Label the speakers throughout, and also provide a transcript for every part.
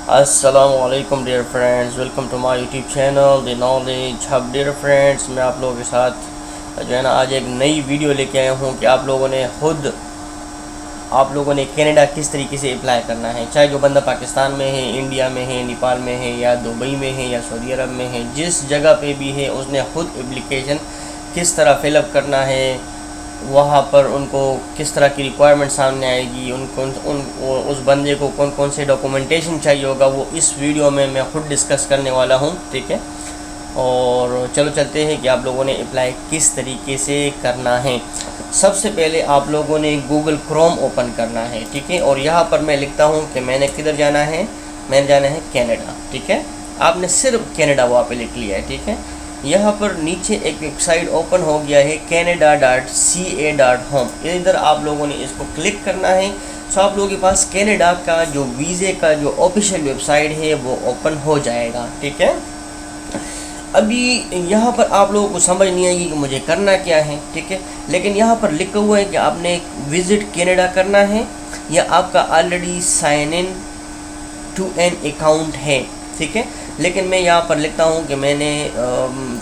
Speaker 1: अस्सलामुअलैकुम dear friends, welcome to my YouTube channel the knowledge hub. Dear friends, मैं आप लोगों के साथ जो है ना आज एक नई वीडियो लेके आया हूँ कि आप लोगों ने कनाडा किस तरीके से अप्लाई करना है। चाहे जो बंदा पाकिस्तान में है, इंडिया में है, नेपाल में है, या दुबई में है, या सऊदी अरब में है, जिस जगह पे भी है उसने ख़ुद एप्लीकेशन किस तरह फ़िलअप करना है, वहाँ पर उनको किस तरह की रिक्वायरमेंट सामने आएगी, उस बंदे को कौन कौन से डॉक्यूमेंटेशन चाहिए होगा, वो इस वीडियो में मैं ख़ुद डिस्कस करने वाला हूँ। ठीक है, और चलो चलते हैं कि आप लोगों ने अप्लाई किस तरीके से करना है। सबसे पहले आप लोगों ने गूगल क्रोम ओपन करना है। ठीक है, और यहाँ पर मैं लिखता हूँ कि मैंने किधर जाना है, मैंने जाना है कनाडा। ठीक है, आपने सिर्फ कनाडा वहाँ पे लिख लिया है। ठीक है, यहाँ पर नीचे एक वेबसाइट ओपन हो गया है canada.ca.home। इधर आप लोगों ने इसको क्लिक करना है। सो आप लोगों के पास कनाडा का जो वीज़े का जो ऑफिशियल वेबसाइट है वो ओपन हो जाएगा। ठीक है, अभी यहाँ पर आप लोगों को समझ नहीं आएगी कि मुझे करना क्या है। ठीक है, लेकिन यहाँ पर लिखा हुआ है कि आपने विज़िट कनाडा करना है या आपका already sign in to an account है। ठीक है, लेकिन मैं यहाँ पर लिखता हूँ कि मैंने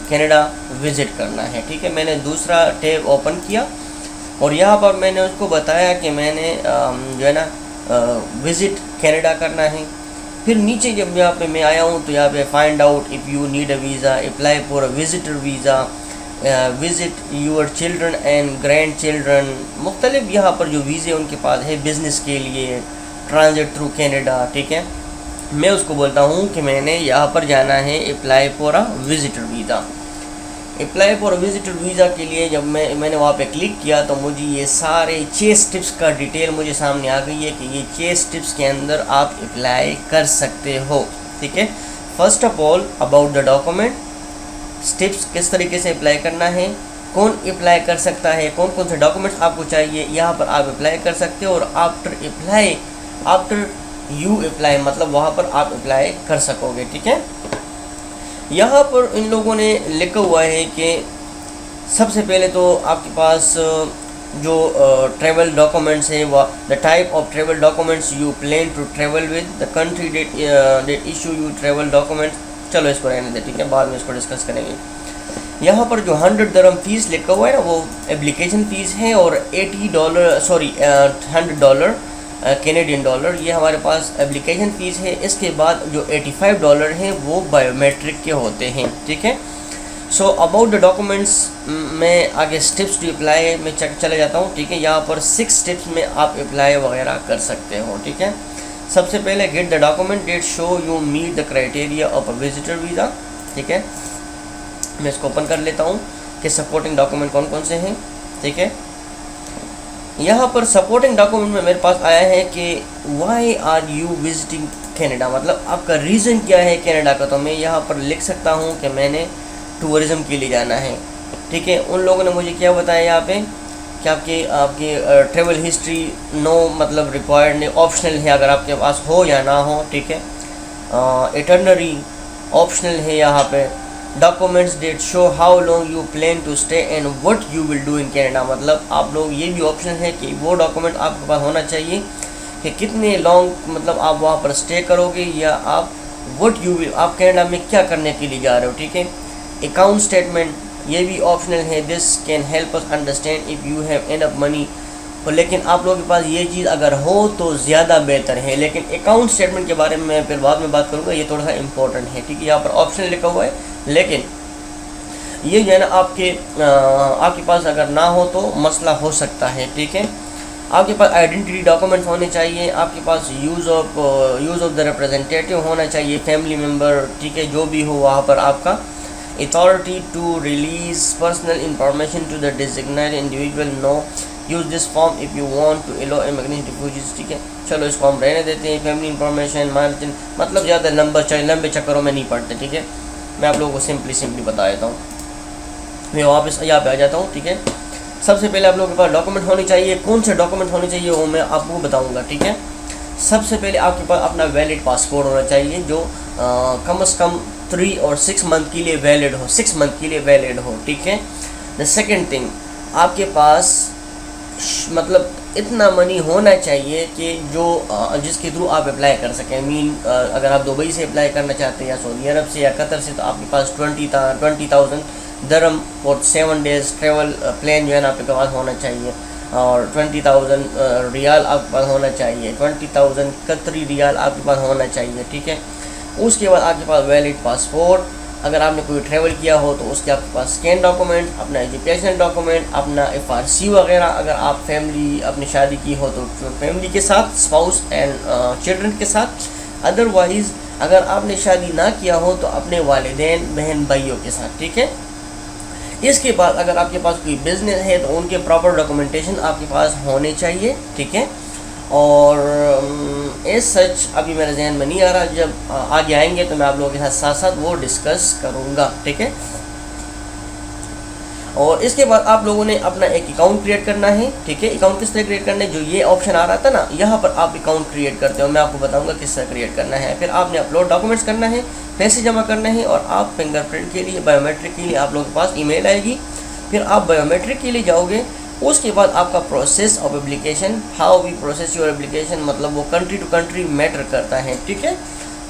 Speaker 1: कनाडा विज़िट करना है। ठीक है, मैंने दूसरा टैब ओपन किया और यहाँ पर मैंने उसको बताया कि मैंने जो है ना विज़िट कनाडा करना है। फिर नीचे जब यहाँ पे मैं आया हूँ तो यहाँ पे find out if you need a visa, apply for a visitor visa, visit your children and grandchildren. मुख्तलिफ यहाँ पर जो वीज़े उनके पास है बिज़नेस के लिए, ट्रांजिट थ्रू कनाडा। ठीक है, मैं उसको बोलता हूँ कि मैंने यहाँ पर जाना है apply for a visitor visa. Apply for a visitor visa के लिए जब मैंने वहाँ पे क्लिक किया तो मुझे ये सारे 6 स्टेप्स का डिटेल मुझे सामने आ गई है कि ये 6 स्टेप्स के अंदर आप अप्लाई कर सकते हो। ठीक है, first of all about the document, steps किस तरीके से अप्लाई करना है, कौन अप्लाई कर सकता है, कौन कौन से डॉक्यूमेंट्स आपको चाहिए, यहाँ पर आप अप्लाई कर सकते हो। और आफ्टर यू अप्लाई मतलब वहाँ पर आप अप्लाई कर सकोगे। ठीक है, यहाँ पर इन लोगों ने लिखा हुआ है कि सबसे पहले तो आपके पास जो ट्रैवल डॉक्यूमेंट्स है वह the type of travel documents you plan to travel with, the country that issue you travel documents. चलो इसको रहने दें, ठीक है, बाद में इसको डिस्कस करेंगे। यहाँ पर जो 100 दरम फीस लिखा हुआ है ना वो एप्लीकेशन फ़ीस है और $100 कैनेडियन डॉलर ये हमारे पास एप्लीकेशन फ़ीस है। इसके बाद जो $85 हैं वो बायोमेट्रिक के होते हैं। ठीक है, सो अबाउट द डॉक्यूमेंट्स मैं आगे स्टेप्स टू अप्लाई में चले जाता हूँ। ठीक है, यहाँ पर 6 स्टेप्स में आप अप्लाई वगैरह कर सकते हो। ठीक है, सबसे पहले get the document that show you meet the criteria of a visitor visa. ठीक है, मैं इसको ओपन कर लेता हूँ कि सपोर्टिंग डॉक्यूमेंट कौन कौन से हैं। ठीक है, यहाँ पर सपोर्टिंग डॉक्यूमेंट में मेरे पास आया है कि why are you visiting Canada, मतलब आपका रीज़न क्या है कनाडा का। तो मैं यहाँ पर लिख सकता हूँ कि मैंने टूरिज़म के लिए जाना है। ठीक है, उन लोगों ने मुझे क्या बताया यहाँ पे कि आपकी ट्रैवल हिस्ट्री नो मतलब रिक्वायर्ड नहीं, ऑप्शनल है अगर आपके पास हो या ना हो। ठीक है, इटरनरी ऑप्शनल है यहाँ पे। Documents that show how long you plan to stay and what you will do in Canada, मतलब आप लोग ये भी ऑप्शन है कि वो डॉक्यूमेंट आपके पास होना चाहिए कि कितने लॉन्ग मतलब आप वहाँ पर स्टे करोगे या आप व्हाट यू विल आप कनाडा में क्या करने के लिए जा रहे हो। ठीक है, अकाउंट स्टेटमेंट ये भी ऑप्शनल है। This can help us understand if you have enough money, लेकिन आप लोगों के पास ये चीज़ अगर हो तो ज़्यादा बेहतर है। लेकिन अकाउंट स्टेटमेंट के बारे में मैं फिर बाद में बात करूँगा, ये थोड़ा सा इंपॉर्टेंट है। ठीक है, यहाँ पर ऑप्शन लिखा हुआ है, लेकिन ये जो है ना आपके पास अगर ना हो तो मसला हो सकता है। ठीक है, आपके पास आइडेंटिटी डॉक्यूमेंट्स होने चाहिए, आपके पास यूज़ ऑफ द रिप्रेजेंटेटिव होना चाहिए, फैमिली मेम्बर। ठीक है, जो भी हो वहाँ पर आपका authority to release personal information to the designated individual no use this form if you want to allow immigration refugees. ठीक है, चलो इसको हम रहने देते हैं। फैमिली इंफॉर्मेशन मतलब ज़्यादा लंबे चक्करों में नहीं पड़ते। ठीक है, मैं आप लोगों को सिंपली बता देता हूँ। मैं वापस यहाँ पे आ जाता हूँ। ठीक है, सबसे पहले आप लोगों के पास डॉक्यूमेंट होने चाहिए। कौन से डॉक्यूमेंट होने चाहिए वो मैं आपको बताऊँगा। ठीक है, सबसे पहले आपके पास अपना वैलिड पासपोर्ट होना चाहिए जो कम से कम 3 और 6 मंथ के लिए वैलिड हो, 6 मंथ के लिए वैलिड हो। ठीक है, द सेकेंड थिंग आपके पास मतलब इतना मनी होना चाहिए कि जो जिसके थ्रू आप अप्लाई कर सकें। अगर आप दुबई से अप्लाई करना चाहते हैं या सऊदी अरब से या कतर से, तो आपके पास 20,000 दरम फॉर 7 डेज़ ट्रेवल प्लान जो है ना आपके पास होना चाहिए, और 20,000 रियाल आपके पास होना चाहिए, 20,000 कतरी रियाल आपके पास होना चाहिए, ठीक है। उसके बाद आपके पास वैलिड पासपोर्ट, अगर आपने कोई ट्रैवल किया हो तो उसके आपके पास स्कैन डॉक्यूमेंट, अपना एजुकेशन डॉक्यूमेंट, अपना FRC वगैरह, अगर आप फैमिली अपनी शादी की हो तो फैमिली के साथ, स्पाउस एंड चिल्ड्रन के साथ। अदरवाइज़ अगर आपने शादी ना किया हो तो अपने वालिदैन बहन भाइयों के साथ, ठीक है। इसके बाद अगर आपके पास कोई बिज़नेस है तो उनके प्रॉपर डॉक्यूमेंटेशन आपके पास होने चाहिए, ठीक है। और एज सच अभी मेरे जहन में नहीं आ रहा, जब आगे आएंगे तो मैं आप लोगों के साथ साथ साथ वो डिस्कस करूँगा, ठीक है। और इसके बाद आप लोगों ने अपना एक अकाउंट क्रिएट करना है, ठीक है। अकाउंट किस तरह क्रिएट करना है, जो ये ऑप्शन आ रहा था ना, यहाँ पर आप अकाउंट क्रिएट करते हो, मैं आपको बताऊंगा किस तरह क्रिएट करना है। फिर आपने अपलोड डॉक्यूमेंट्स करना है, पैसे जमा करना है, और आप फिंगरप्रिंट के लिए, बायोमेट्रिक के लिए आप लोगों के पास ईमेल आएगी। फिर आप बायोमेट्रिक के लिए जाओगे। उसके बाद आपका process of application, how we process your application, मतलब वो कंट्री टू कंट्री मैटर करता है, ठीक है।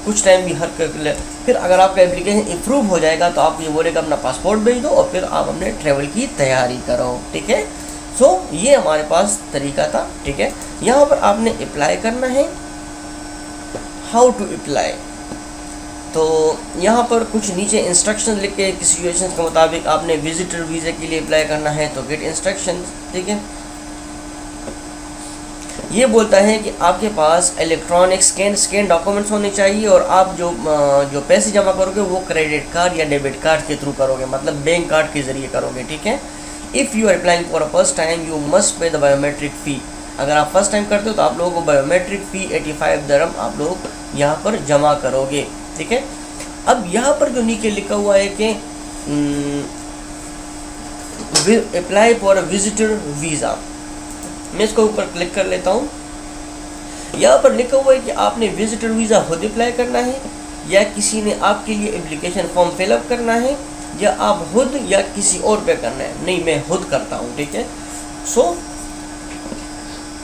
Speaker 1: कुछ टाइम भी हर कर, फिर अगर आपका एप्लीकेशन इम्प्रूव हो जाएगा तो आप ये बोलेगा अपना पासपोर्ट भेज दो, और फिर आप अपने ट्रैवल की तैयारी करो, ठीक है। सो ये हमारे पास तरीका था, ठीक है। यहाँ पर आपने अप्लाई करना है, हाउ टू अप्लाई। तो यहाँ पर कुछ नीचे इंस्ट्रक्शन लिख के, सिचुएशन के मुताबिक आपने विजिटर वीज़ा के लिए अप्लाई करना है तो गेट इंस्ट्रक्शन, ठीक है। ये बोलता है कि आपके पास इलेक्ट्रॉनिक स्कैन डॉक्यूमेंट्स होने चाहिए, और आप जो पैसे जमा करोगे वो क्रेडिट कार्ड या डेबिट कार्ड के थ्रू करोगे, मतलब बैंक कार्ड के ज़रिए करोगे, ठीक है। If you are applying for a first time you must pay the biometric fee. अगर आप फर्स्ट टाइम करते हो तो आप लोगों को बायोमेट्रिक फ़ी 85 दरम आप लोग यहाँ पर जमा करोगे, ठीक है। अब यहाँ पर जो नीचे लिखा हुआ है कि apply for a visitor visa, मैं इसको ऊपर क्लिक कर लेता हूँ। यहाँ पर लिखा हुआ है कि आपने विजिटर वीज़ा खुद अप्लाई करना है, या किसी ने आपके लिए एप्लीकेशन फॉर्म फिलअप करना है, या आप खुद या किसी और पे करना है। नहीं, मैं खुद करता हूँ, ठीक है। So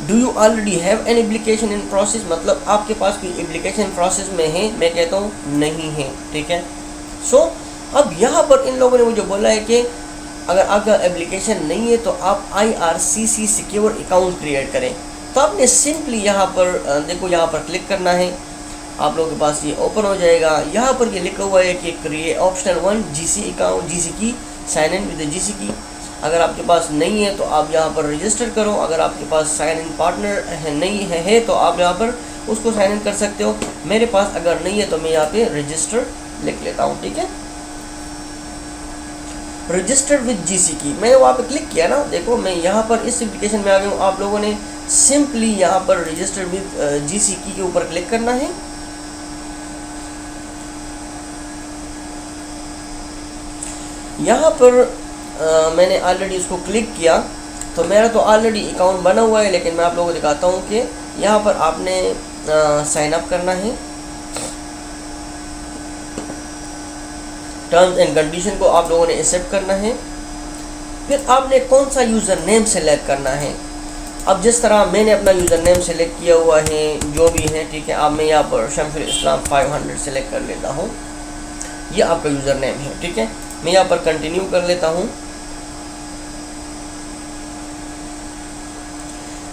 Speaker 1: do you already have an application in process, मतलब आपके पास कोई एप्लीकेशन प्रोसेस में है। मैं कहता हूँ नहीं है, ठीक है। सो अब यहाँ पर इन लोगों ने मुझे बोला है कि अगर आपका एप्लीकेशन नहीं है तो आप IRCC सिक्योर अकाउंट क्रिएट करें। तो आपने सिंपली यहाँ पर देखो, यहाँ पर क्लिक करना है, आप लोगों के पास ये ओपन हो जाएगा। यहाँ पर ये लिखा हुआ है कि create option 1 GC account, GC की साइन इन विद GC की। अगर आपके पास नहीं है तो आप यहाँ पर रजिस्टर करो। अगर आपके पास साइन इन पार्टनर नहीं है तो आप यहाँ पर उसको साइन इन कर सकते हो। मेरे पास अगर नहीं है तो मैं यहाँ पे रजिस्टर लिख लेता हूँ, ठीक है। रजिस्टर विद GC की मैंने वहाँ पे क्लिक किया ना, देखो मैं यहाँ पर इस एप्लीकेशन में आ गया हूँ। आप लोगों ने सिंपली यहाँ पर रजिस्टर विद GC की के ऊपर क्लिक करना है। यहाँ पर मैंने ऑलरेडी उसको क्लिक किया तो मेरा तो ऑलरेडी अकाउंट बना हुआ है, लेकिन मैं आप लोगों को दिखाता हूँ कि यहाँ पर आपने साइन अप करना है। टर्म्स एंड कंडीशन को आप लोगों ने एक्सेप्ट करना है। फिर आपने कौन सा यूज़र नेम सेलेक्ट करना है। अब जिस तरह मैंने अपना यूज़र नेम सेलेक्ट किया हुआ है, जो भी है, ठीक है। अब मैं यहाँ पर शमशुल इस्लाम 500 सेलेक्ट कर लेता हूँ, ये आपका यूज़र नेम है, ठीक है। मैं यहाँ पर कंटिन्यू कर लेता हूँ।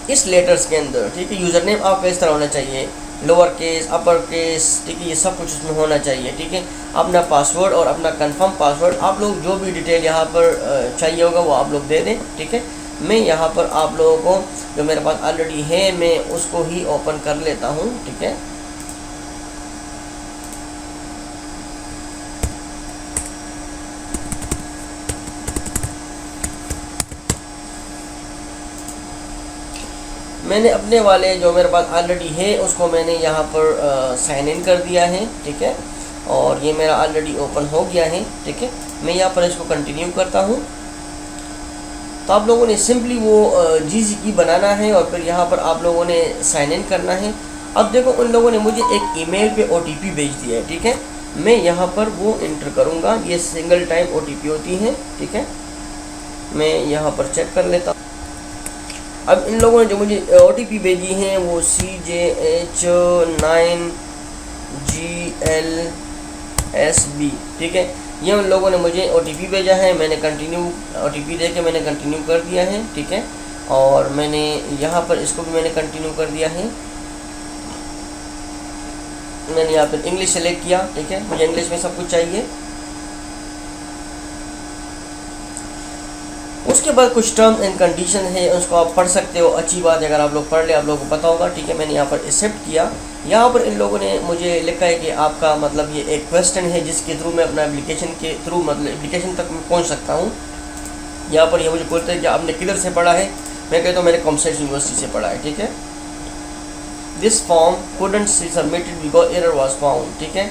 Speaker 1: इस लेटर्स के अंदर, ठीक है, यूज़र नेम आपका इस तरह होना चाहिए, लोअर केस, अपर केस, ठीक है, ये सब कुछ उसमें होना चाहिए, ठीक है। अपना पासवर्ड और अपना कंफर्म पासवर्ड आप लोग जो भी डिटेल यहाँ पर चाहिए होगा वो आप लोग दे दें, ठीक है। मैं यहाँ पर आप लोगों को जो मेरे पास ऑलरेडी है मैं उसको ही ओपन कर लेता हूँ, ठीक है। मैंने अपने वाले जो मेरे पास ऑलरेडी है उसको मैंने यहाँ पर साइन इन कर दिया है, ठीक है। और ये मेरा ऑलरेडी ओपन हो गया है, ठीक है। मैं यहाँ पर इसको कंटिन्यू करता हूँ। तो आप लोगों ने सिंपली वो GC की बनाना है और फिर यहाँ पर आप लोगों ने साइन इन करना है। अब देखो उन लोगों ने मुझे एक ईमेल पे OTP भेज दिया है, ठीक है। मैं यहाँ पर वो इंटर करूँगा, ये सिंगल टाइम OTP होती है, ठीक है। मैं यहाँ पर चेक कर लेता हूँ। अब इन लोगों ने जो मुझे OTP भेजी हैं वो CJH9GLSB, ठीक है। ये उन लोगों ने मुझे OTP भेजा है, मैंने OTP दे के मैंने कंटिन्यू कर दिया है, ठीक है। और मैंने यहाँ पर इसको भी मैंने कंटिन्यू कर दिया है। मैंने यहाँ पर इंग्लिश सेलेक्ट किया, ठीक है, मुझे इंग्लिश में सब कुछ चाहिए। उसके बाद कुछ टर्म्स एंड कंडीशन है, उसको आप पढ़ सकते हो, अच्छी बात है अगर आप लोग पढ़ ले, आप लोगों को पता होगा, ठीक है। मैंने यहाँ पर एक्सेप्ट किया। यहाँ पर इन लोगों ने मुझे लिखा है कि आपका मतलब ये एक क्वेश्चन है जिसके थ्रू मैं अपना एप्लीकेशन के थ्रू मतलब एप्लीकेशन तक मैं पहुँच सकता हूँ। यहाँ पर ये मुझे बोलते हैं कि आपने किधर से पढ़ा है, मैं कहता हूँ मैंने कॉमर्स यूनिवर्सिटी से पढ़ा है, ठीक है। This form couldn't be submitted because error was found, ठीक है।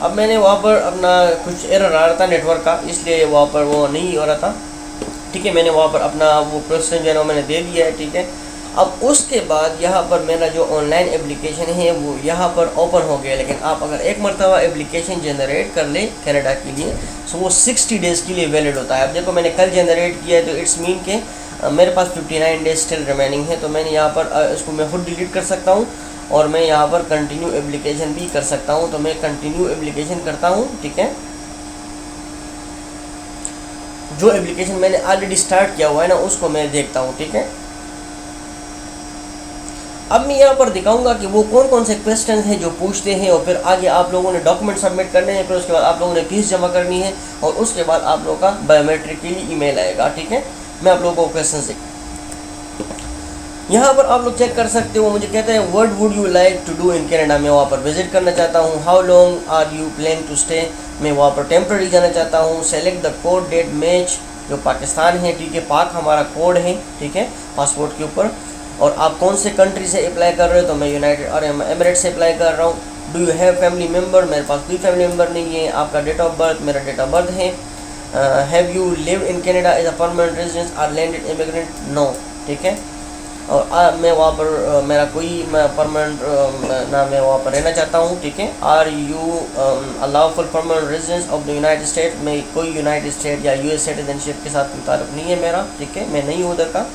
Speaker 1: अब मैंने वहाँ पर अपना कुछ एरर आ रहा था नेटवर्क का, इसलिए वहाँ पर वो नहीं हो रहा था, ठीक है। मैंने वहाँ पर अपना वो क्वेश्चन जो है ना मैंने दे दिया है, ठीक है। अब उसके बाद यहाँ पर मेरा जो ऑनलाइन एप्लीकेशन है वो यहाँ पर ओपन हो गया। लेकिन आप अगर एक मरतबा एप्लीकेशन जनरेट कर ले कनाडा के लिए तो वो 60 डेज़ के लिए वैलिड होता है। अब देखो मैंने कल जनरेट किया है तो इट्स मीन के मेरे पास 59 डेज स्टिल रिमेनिंग है। तो मैंने यहाँ पर इसको मैं खुद डिलीट कर सकता हूँ और मैं यहाँ पर कंटिन्यू एप्लीकेशन भी कर सकता हूँ। तो मैं कंटिन्यू एप्लीकेशन करता हूँ, ठीक है। जो एप्लीकेशन मैंने ऑलरेडी स्टार्ट किया हुआ है ना उसको मैं देखता हूँ, ठीक है। अब मैं यहाँ पर दिखाऊंगा कि वो कौन कौन से क्वेश्चन हैं जो पूछते हैं और फिर आगे आप लोगों ने डॉक्यूमेंट सबमिट करने हैं, फिर उसके बाद आप लोगों ने फीस जमा करनी है और उसके बाद आप लोगों का बायोमेट्रिक के लिए ईमेल आएगा, ठीक है। मैं आप लोगों को क्वेश्चन से यहाँ पर आप लोग चेक कर सकते हो। मुझे कहते हैं what would you like to do in Canada, मैं वहाँ पर विजिट करना चाहता हूँ। How long are you plan to stay, मैं वहाँ पर टेम्प्रेरी जाना चाहता हूँ। Select the code that match, जो पाकिस्तान है, ठीक है, पाक हमारा कोड है, ठीक है, पासपोर्ट के ऊपर। और आप कौन से कंट्री से अप्लाई कर रहे हो, तो मैं यूनाइटेड अरब एमिरेट से अप्लाई कर रहा हूँ। Do you have family member, मेरे पास कोई फैमिली मेम्बर नहीं है। आपका डेट ऑफ बर्थ, मेरा डेट ऑफ बर्थ है। Have you live in Canada as a permanent resident और लैंडेड इमिग्रेंट, नो, ठीक है। और मैं वहाँ पर मेरा कोई परमानेंट ना मैं वहाँ पर रहना चाहता हूँ, ठीक है। Are you a lawful permanent residence of the United State, मैं कोई यूनाइटेड स्टेट या US सिटीजनशिप के साथ कोई ताल्लुक नहीं है मेरा, ठीक है, मैं नहीं हूँ उधर का,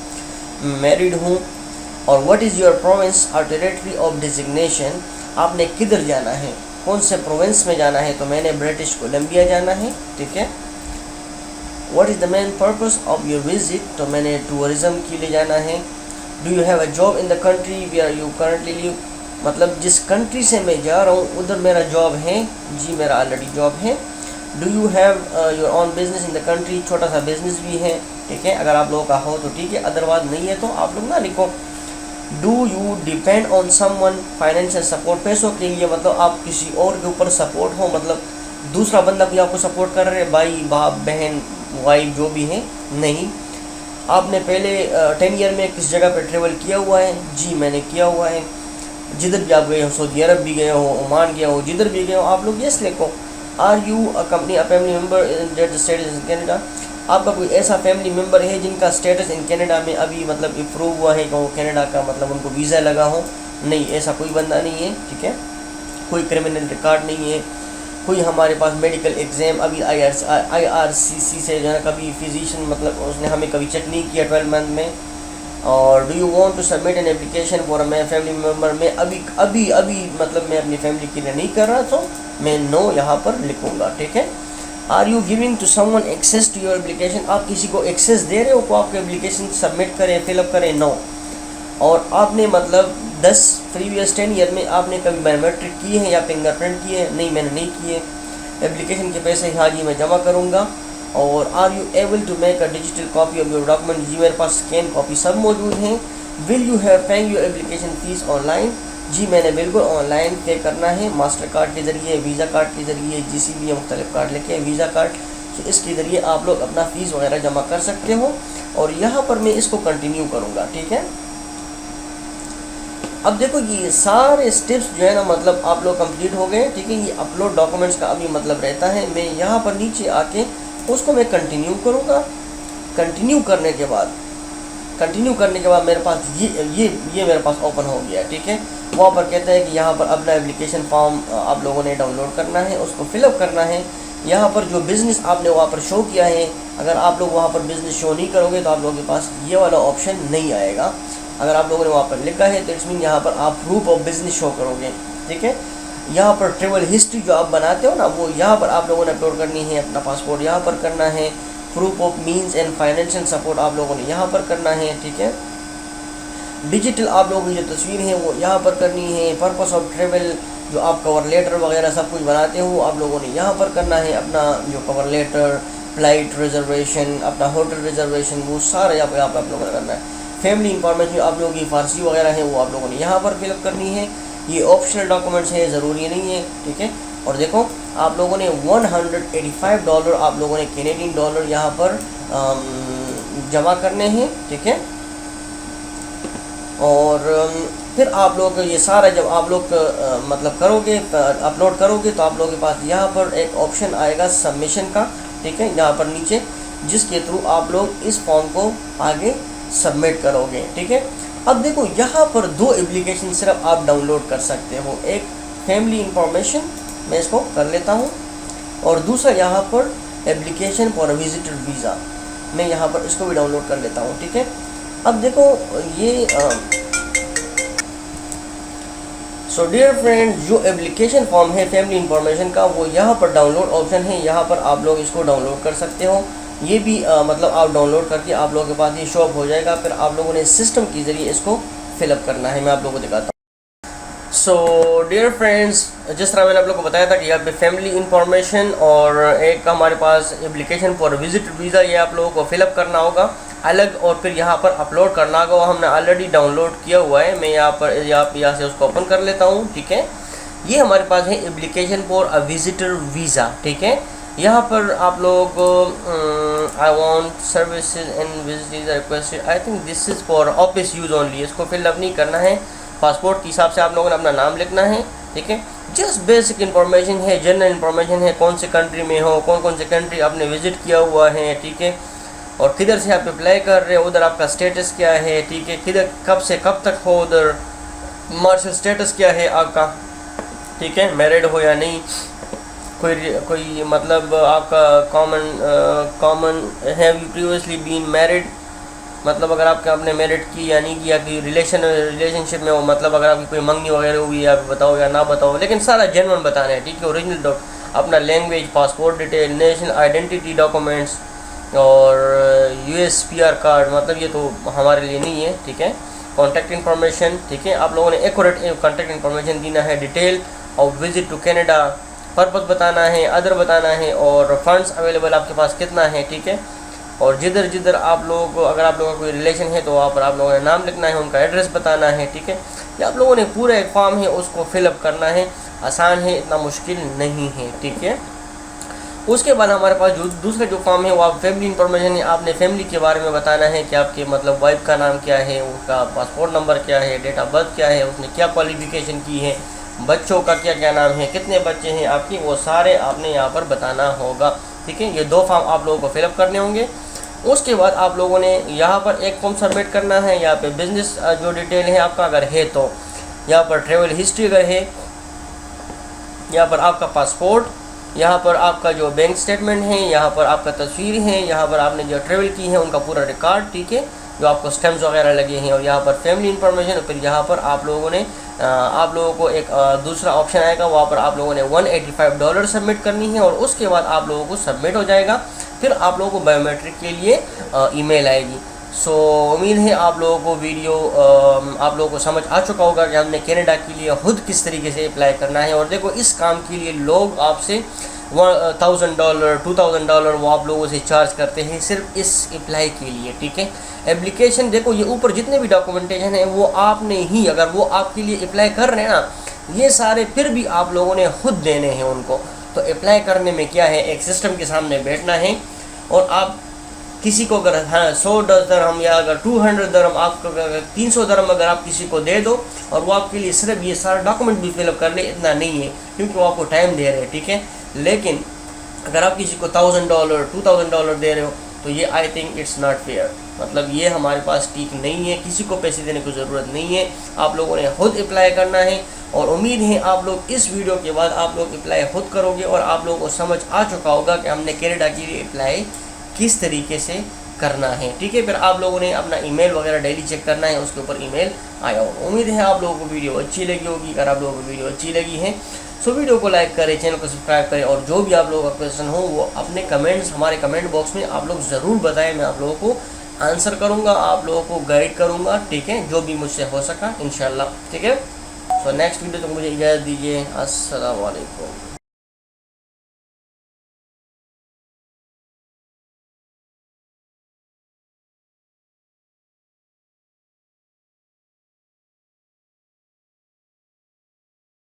Speaker 1: मैरिड हूँ। और व्हाट इज़ योर प्रोविंस और टेरिटरी ऑफ डिजिग्नेशन, आपने किधर जाना है, कौन से प्रोविंस में जाना है, तो मैंने ब्रिटिश कोलंबिया जाना है, ठीक है। What is the main purpose of your visit, तो मैंने टूरिज़म के लिए जाना है। Do you have a job in the country where you currently live, मतलब जिस कंट्री से मैं जा रहा हूँ उधर मेरा जॉब है, जी मेरा ऑलरेडी जॉब है। Do you have your own business in the country, छोटा सा बिजनेस भी है, ठीक है। अगर आप लोगों का हो तो ठीक है, अदरवाइज नहीं है तो आप लोग ना लिखो। Do you depend on someone, financial support, पैसों के लिए, मतलब आप किसी और के ऊपर सपोर्ट हो, मतलब दूसरा बंदा कोई आपको सपोर्ट कर रहे हैं, भाई बाप बहन वाइफ जो भी है, नहीं। आपने पहले 10 ईयर में किस जगह पर ट्रेवल किया हुआ है, जी मैंने किया हुआ है। जिधर भी आप गए हो, सऊदी अरब भी गए हो, ओमान गए हो, जिधर भी गए हो आप लोग यस लिखो। Are you a company a family member that status in Canada, आपका कोई ऐसा फैमिली मेम्बर है जिनका स्टेटस इन कनाडा में अभी मतलब इम्प्रूव हुआ है कि वो कनाडा का मतलब उनको वीज़ा लगा हो, नहीं ऐसा कोई बंदा नहीं है, ठीक है। कोई क्रिमिनल रिकॉर्ड नहीं है। कोई हमारे पास मेडिकल एग्ज़ाम अभी IRCC से जो है कभी फिजिशियन मतलब उसने हमें कभी चेक नहीं किया 12 मंथ में। और do you want to submit an application for my family member, मैं अभी मतलब मैं अपनी फैमिली के लिए नहीं कर रहा, तो मैं नो यहाँ पर लिखूँगा, ठीक है। Are you giving to someone access to your application, आप किसी को एक्सेस दे रहे हो को आपके एप्लीकेशन सबमिट करें, फिलअप करें, नो। और आपने मतलब 10 प्रीवियस 10 ईयर में आपने कभी बायोमेट्रिक किए हैं या फिंगरप्रिंट किए हैं, नहीं मैंने नहीं किए। एप्लीकेशन के पैसे हाँ जी मैं जमा करूँगा। और are you able to make a digital copy of your document, जी मेरे पास स्कैन कॉपी सब मौजूद हैं। Will you have paying your application fees online, जी मैंने बिल्कुल ऑनलाइन पे करना है, मास्टर कार्ड के ज़रिए, वीज़ा कार्ड के ज़रिए, GCB मुख्तलिफ कार्ड लेके वीज़ा कार्ड, तो इसके ज़रिए आप लोग अपना फ़ीस वगैरह जमा कर सकते हो। और यहाँ पर मैं इसको कंटिन्यू करूँगा, ठीक है। अब देखो ये सारे स्टेप्स जो है ना मतलब आप लोग कंप्लीट हो गए, ठीक है। ये अपलोड डॉक्यूमेंट्स का अभी मतलब रहता है, मैं यहाँ पर नीचे आके उसको मैं कंटिन्यू करूँगा। कंटिन्यू करने के बाद कंटिन्यू करने के बाद मेरे पास ये मेरे पास ओपन हो गया, ठीक है। वहाँ पर कहता है कि यहाँ पर अपना एप्लीकेशन फॉर्म आप लोगों ने डाउनलोड करना है, उसको फिलअप करना है। यहाँ पर जो बिज़नेस आपने वहाँ पर शो किया है, अगर आप लोग वहाँ पर बिज़नेस शो नहीं करोगे तो आप लोगों के पास ये वाला ऑप्शन नहीं आएगा। अगर आप लोगों ने वहाँ पर लिखा है तो इट्स मीन यहाँ पर आप प्रूफ ऑफ बिज़नेस शो करोगे, ठीक है। यहाँ पर ट्रेवल हिस्ट्री जो आप बनाते हो ना, वो यहाँ पर आप लोगों ने अपलोड करनी है। अपना पासपोर्ट यहाँ पर करना है। Proof of means and financial support आप लोगों ने यहाँ पर करना है, ठीक है। डिजिटल आप लोगों की जो तस्वीर है वो यहाँ पर करनी है। पर्पस ऑफ ट्रेवल जो आप कवर लेटर वगैरह सब कुछ बनाते हो आप लोगों ने यहाँ पर करना है। अपना जो कवर लेटर, फ्लाइट रिजर्वेशन, अपना होटल रिजर्वेशन, वो सारा यहाँ पर आप लोगों ने करना है। फैमिली इंफॉर्मेशन आप लोगों की फारसी वगैरह है वो आप लोगों ने यहाँ पर फिलअप करनी है। ये ऑप्शनल डॉक्यूमेंट्स है, ज़रूरी नहीं है, ठीक है। और देखो आप लोगों ने $185 आप लोगों ने कैनेडियन डॉलर यहाँ पर जमा करने हैं, ठीक है। और फिर आप लोग ये सारा जब आप लोग मतलब करोगे, अपलोड करोगे, तो आप लोगों के पास यहाँ पर एक ऑप्शन आएगा सबमिशन का, ठीक है, यहाँ पर नीचे, जिसके थ्रू आप लोग इस फॉर्म को आगे सबमिट करोगे, ठीक है। अब देखो यहाँ पर 2 एप्लीकेशन सिर्फ आप डाउनलोड कर सकते हो। एक फैमिली इंफॉर्मेशन, मैं इसको कर लेता हूँ, और दूसरा यहाँ पर एप्लीकेशन फॉर विजिटर वीज़ा, मैं यहाँ पर इसको भी डाउनलोड कर लेता हूँ, ठीक है। अब देखो ये सो डियर फ्रेंड्स, जो एप्लीकेशन फॉर्म है फैमिली इंफॉर्मेशन का, वो यहाँ पर डाउनलोड ऑप्शन है, यहाँ पर आप लोग इसको डाउनलोड कर सकते हो। ये भी मतलब आप डाउनलोड करके आप लोगों के पास ये शॉप हो जाएगा। फिर आप लोगों ने सिस्टम के ज़रिए इसको फिलअप करना है। मैं आप लोगों को दिखाता हूँ। सो डियर फ्रेंड्स, जिस तरह मैंने आप लोगों को बताया था कि यहाँ पे फैमिली इंफॉर्मेशन और एक हमारे पास एप्लीकेशन फॉर विजिट वीज़ा, ये आप लोगों को फिलअप करना होगा अलग, और फिर यहाँ पर अपलोड करना होगा। वो हमने ऑलरेडी डाउनलोड किया हुआ है। मैं यहाँ से उसको ओपन कर लेता हूँ, ठीक है। ये हमारे पास है application for a visitor visa, ठीक है। यहाँ पर आप लोग I want services and visit request, I think this is for office use only, इसको फिलअप नहीं करना है। पासपोर्ट के हिसाब से आप लोगों ने अपना नाम लिखना है, ठीक है। जस्ट बेसिक इन्फॉर्मेशन है, जनरल इन्फॉर्मेशन है, कौन से कंट्री में हो, कौन से कंट्री आपने विजिट किया हुआ है, ठीक है, और किधर से आप अप्लाई कर रहे हो, उधर आपका स्टेटस क्या है, ठीक है, किधर कब से कब तक हो, उधर मार्शल स्टेटस क्या है आपका, ठीक है, मैरिड हो या नहीं, कोई मतलब आपका common have you previously been married, मतलब अगर आपने मैरिड की या नहीं किया, कि रिलेशनशिप में हो, मतलब अगर आपकी कोई मंगनी वगैरह हुई है आप बताओ या ना बताओ, लेकिन सारा जेन्युइन बताना है, ठीक है। ओरिजिनल अपना language, passport detail, national identity documents और USPR कार्ड, मतलब ये तो हमारे लिए नहीं है, ठीक है। कॉन्टैक्ट इन्फॉर्मेशन, ठीक है, आप लोगों ने एक्यूरेट कॉन्टैक्ट इन्फॉर्मेशन देना है। Detail of visit to Canada, purpose बताना है, अदर बताना है, और फंड्स अवेलेबल आपके पास कितना है, ठीक है। और जिधर आप लोग, अगर आप लोगों का कोई रिलेशन है तो वहाँ पर आप लोगों ने नाम लिखना है, उनका एड्रेस बताना है, ठीक है। ये आप लोगों ने पूरा एक फॉर्म है उसको फिलअप करना है। आसान है, इतना मुश्किल नहीं है, ठीक है। उसके बाद हमारे पास जो दूसरा जो फॉर्म है वो आप फैमिली इंफॉर्मेशन है। आपने फैमिली के बारे में बताना है कि आपके मतलब वाइफ का नाम क्या है, उनका पासपोर्ट नंबर क्या है, डेट ऑफ बर्थ क्या है, उसने क्या क्वालिफिकेशन की है, बच्चों का क्या नाम है, कितने बच्चे हैं आपके, वो सारे आपने यहाँ पर बताना होगा, ठीक है। ये 2 फॉर्म आप लोगों को फिलअप करने होंगे। उसके बाद आप लोगों ने यहाँ पर एक फॉर्म सबमिट करना है। यहाँ पे बिजनेस जो डिटेल है आपका अगर है तो, यहाँ पर ट्रेवल हिस्ट्री अगर है, यहाँ पर आपका पासपोर्ट, यहाँ पर आपका जो बैंक स्टेटमेंट है, यहाँ पर आपका तस्वीर है, यहाँ पर आपने जो ट्रेवल की है उनका पूरा रिकॉर्ड, ठीक है, जो आपको स्टैम्प्स वगैरह लगे हैं, और यहाँ पर फैमिली इंफॉर्मेशन। और फिर यहाँ पर आप लोगों को एक दूसरा ऑप्शन आएगा, वहाँ पर आप लोगों ने $185 सबमिट करनी है, और उसके बाद आप लोगों को सबमिट हो जाएगा। फिर आप लोगों को बायोमेट्रिक के लिए ईमेल आएगी। सो उम्मीद है आप लोगों को वीडियो आप लोगों को समझ आ चुका होगा कि हमने कनाडा के लिए खुद किस तरीके से अप्लाई करना है। और देखो इस काम के लिए लोग आपसे $1,000 $2,000 वो आप लोगों से चार्ज करते हैं सिर्फ इस अप्लाई के लिए, ठीक है। एप्लीकेशन देखो ये ऊपर जितने भी डॉक्यूमेंटेशन है वो आपने ही, अगर वो आपके लिए अप्लाई कर रहे हैं ना, ये सारे फिर भी आप लोगों ने खुद देने हैं उनको। तो अप्लाई करने में क्या है, एक सिस्टम के सामने बैठना है, और आप किसी को अगर 100 दरहम या अगर 200 दरहम, आपको 300 दरहम अगर आप किसी को दे दो और वो आपके लिए सिर्फ ये सारा डॉक्यूमेंट भी फिलअप कर ले, इतना नहीं है, क्योंकि वो आपको टाइम दे रहे हैं, ठीक है। लेकिन अगर आप किसी को $1,000 $2,000 दे रहे हो, तो ये I think it's not fair, मतलब ये हमारे पास ठीक नहीं है। किसी को पैसे देने की ज़रूरत नहीं है, आप लोगों ने खुद अप्लाई करना है। और उम्मीद है आप लोग इस वीडियो के बाद आप लोग अप्लाई खुद करोगे और आप लोगों को समझ आ चुका होगा कि हमने कनाडा के लिए अप्लाई किस तरीके से करना है, ठीक है। फिर आप लोगों ने अपना ईमेल वगैरह डेली चेक करना है, उसके ऊपर ईमेल आया होगा। उम्मीद है आप लोगों को वीडियो अच्छी लगी होगी। अगर आप लोगों को वीडियो अच्छी लगी है सो वीडियो को लाइक करें, चैनल को सब्सक्राइब करें, और जो भी आप लोगों का क्वेश्चन हो वो अपने कमेंट्स हमारे कमेंट बॉक्स में आप लोग ज़रूर बताएं। मैं आप लोगों को आंसर करूँगा, आप लोगों को गाइड करूँगा, ठीक है, जो भी मुझसे हो सका इंशाल्लाह, ठीक है। सो नेक्स्ट वीडियो तक मुझे इजाज़त दीजिए। अस्सलाम वालेकुम।